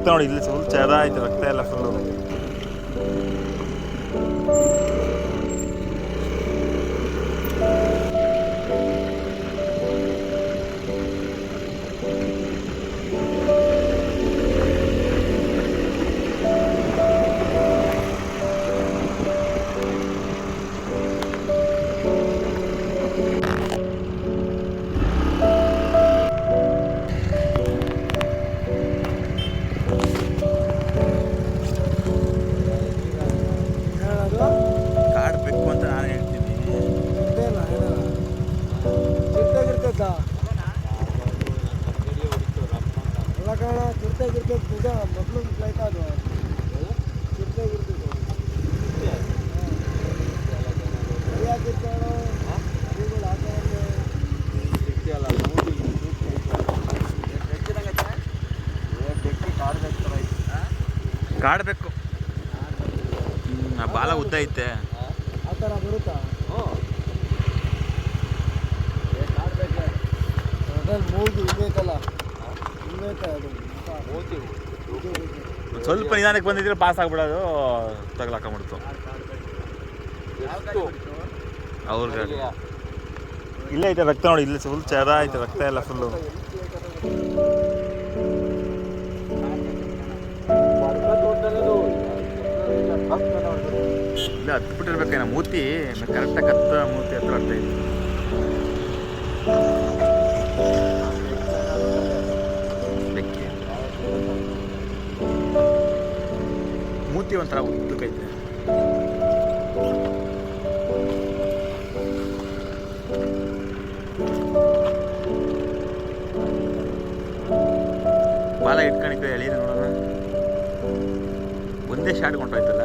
ರಕ್ತ ನೋಡಿ, ಇಲ್ಲಿ ಫುಲ್ ಚದ ಆಯ್ತು, ರಕ್ತ ಎಲ್ಲ ಫುಲ್ಲು. ಕಾಡು ಬೆಕ್ಕು ಅಂತ ನಾನು ಹೇಳ್ತೀನಿ. ಅಲ್ಲ ಕಾಣ ಚಿರ್ತಾಗಿರ್ತೈತೆ ನಿಜ, ಮೊದಲು ಫ್ಲೈಟ್ ಅದು ಚಿರ್ತಾಗಿರ್ತೈತೆ ಯಾಕಿರ್ತಾಣ ಇವುಗಳು ಆ ಕಾಡು ಬೆಕ್ಕು ಬಾಲ ಉದ್ದ ಐತೆ, ಆ ಥರ ಬರುತ್ತಾ? ಅದ್ರಲ್ಲಿ ಮೂಗು ಹಿಂಗೈತಲ್ಲ, ಹಿಂಗೈತೆ ಅದು ಸ್ವಲ್ಪ ನಿಧಾನಕ್ಕೆ ಬಂದಿದ್ರೆ ಪಾಸ್ ಆಗ್ಬಿಡೋದು, ತಗಲಾಕೊಂಬಿಡ್ತು ಅವ್ರ ಗಾಡಿ. ಇಲ್ಲೇ ಐತೆ ರಕ್ತ ನೋಡಿ, ಇಲ್ಲಿ ಫುಲ್ ಚದ ಐತೆ, ರಕ್ತ ಎಲ್ಲ ಫುಲ್ಲು. ಇಲ್ಲ ಹತ್ತು ಬಿಟ್ಟಿರ್ಬೇಕೇನ ಮೂತಿ, ಕರೆಕ್ಟಾಗಿ ಹತ್ತ ಮೂತಿ ಹತ್ರ ಹತ್ತ ಐತೆ. ಬೆಕ್ಕಿ ಮೂತಿ ಒಂಥರ ಉದ್ದಕ್ಕೈತೆ. ಬಾಲ ಇಟ್ಕೊಂಡಿದ್ದೆ ಎಳೀನ ನೋಡೋಣ, ಒಂದೇ ಶಾಟ್ ಕೊಂಡೋಯ್ತಲ್ಲ.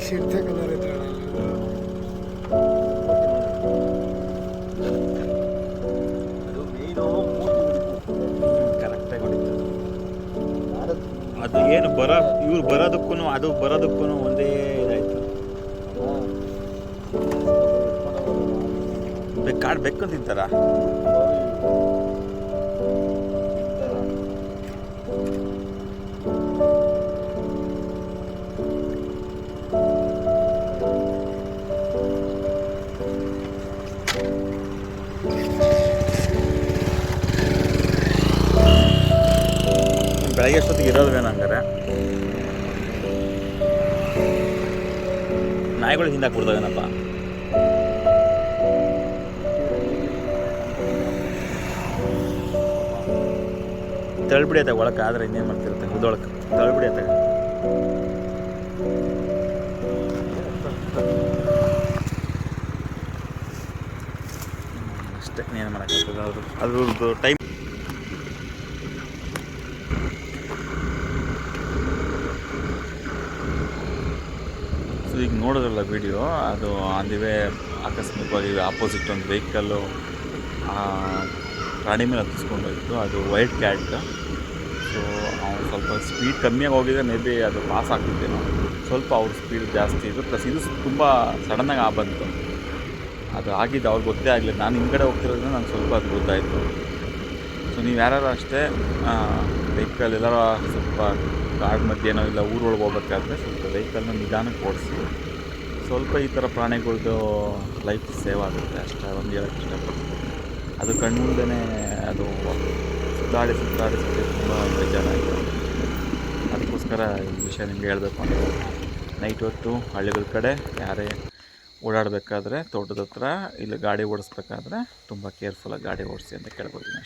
ಶಿರ್ತೆ ಕಲರ್ ಐತೆ ಕರೆಕ್ಟಾಗಿ ಹೊಡಿತು. ಅದು ಏನು ಇವ್ರು ಬರೋದಕ್ಕೂ ಅದು ಬರೋದಕ್ಕೂ ಒಂದೇ ಇದಾಯ್ತು. ಕಾಡು ಬೆಕ್ಕು ತಿಂತಾರ. ಬೆಳಗ್ಗೆ ಅಷ್ಟೊತ್ತಿಗೆ ಇರೋಲ್ವೇನೋ ಹಂಗಾರೆ. ನಾಯಿಗಳು ಹಿಂದಾಕ್ಬಿಡ್ತಾವೇನಪ್ಪ. ತಳ್ಬಿಡಿ ಆಯ್ತಾಗ ಒಳಕ್ಕೆ, ಆದರೆ ಇನ್ನೇನು ಮಾಡ್ತಿರುತ್ತೆ ಉದೊಳಕ್ಕೆ ತಳ್ಬಿಡಿ ಆಯ್ತಾಗ. ಅಷ್ಟೇ, ಇನ್ನೇನು ಮಾಡೋಕ್ಕಾಗ್ತದೆ. ಅದ್ರದ್ದು ಟೈಮ್. ಸೊ ಈಗ ನೋಡೋದ್ರಲ್ಲ ವಿಡಿಯೋ, ಅದು ಆನ್ ದಿ ವೇ ಆಕಸ್ಮಿಕವಾಗಿ ಆಪೋಸಿಟ್ ಒಂದು ವೆಹಿಕಲ್ಲು ಗಾಡಿ ಮೇಲೆ ಹತ್ತಿಸ್ಕೊಂಡೋಯ್ತು. ಅದು ವೈಟ್ ಕ್ಯಾಟ್. ಸೊ ಅವನು ಸ್ವಲ್ಪ ಸ್ಪೀಡ್ ಕಮ್ಮಿಯಾಗಿ ಹೋಗಿದ್ರೆ ಮೇ ಬಿ ಅದು ಪಾಸ್ ಆಗ್ತಿದ್ದೇನೋ. ಸ್ವಲ್ಪ ಅವ್ರ ಸ್ಪೀಡ್ ಜಾಸ್ತಿ ಇತ್ತು, ಪ್ಲಸ್ ಇದು ತುಂಬ ಸಡನ್ನಾಗಿ ಬಂತು. ಅದು ಆಗಿದ್ದು ಅವ್ರಿಗೆ ಗೊತ್ತೇ ಆಗಲಿಲ್ಲ. ನಾನು ಹಿಂದ್ಗಡೆ ಹೋಗ್ತಿರೋದ್ರಿಂದ ನಂಗೆ ಸ್ವಲ್ಪ ಅದು ಗೊತ್ತಾಯಿತು. ಸೊ ನೀವು ಯಾರು ಅಷ್ಟೇ ವೆಹಿಕಲ್ ಎಲ್ಲರೂ ಸ್ವಲ್ಪ ಕಾಡು ಮಧ್ಯೆನೋ ಇಲ್ಲ ಊರೊಳಗೆ ಹೋಗ್ಬೇಕಾದ್ರೆ ಸ್ವಲ್ಪ ವೆಹಿಕಲ್ನ ನಿಧಾನಕ್ಕೆ ಓಡಿಸಿ. ಸ್ವಲ್ಪ ಈ ಥರ ಪ್ರಾಣಿಗಳ್ದು ಲೈಫ್ ಸೇವ್ ಆಗುತ್ತೆ ಅಷ್ಟೇ, ಒಂದು ಹೇಳೋಕ್ಕೆ ಇಷ್ಟಪಡ್ತೀನಿ. ಅದು ಕಣ್ಮುಂದೆನೇ ಅದು ಸುತ್ತಾಡಿ ತುಂಬ ಬೇಜಾರಾಯಿತು. ಅದಕ್ಕೋಸ್ಕರ ಈ ವಿಷಯ ನಿಮಗೆ ಹೇಳಬೇಕು ಅಂತ. ನೈಟ್ ಹೊತ್ತು ಹಳ್ಳಿಗಳ ಕಡೆ ಯಾರೇ ಓಡಾಡಬೇಕಾದ್ರೆ ತೋಟದ ಹತ್ರ ಇಲ್ಲ ಗಾಡಿ ಓಡಿಸ್ಬೇಕಾದ್ರೆ ತುಂಬ ಕೇರ್ಫುಲ್ಲಾಗಿ ಗಾಡಿ ಓಡಿಸಿ ಅಂತ ಕೇಳ್ಕೊತೀನಿ.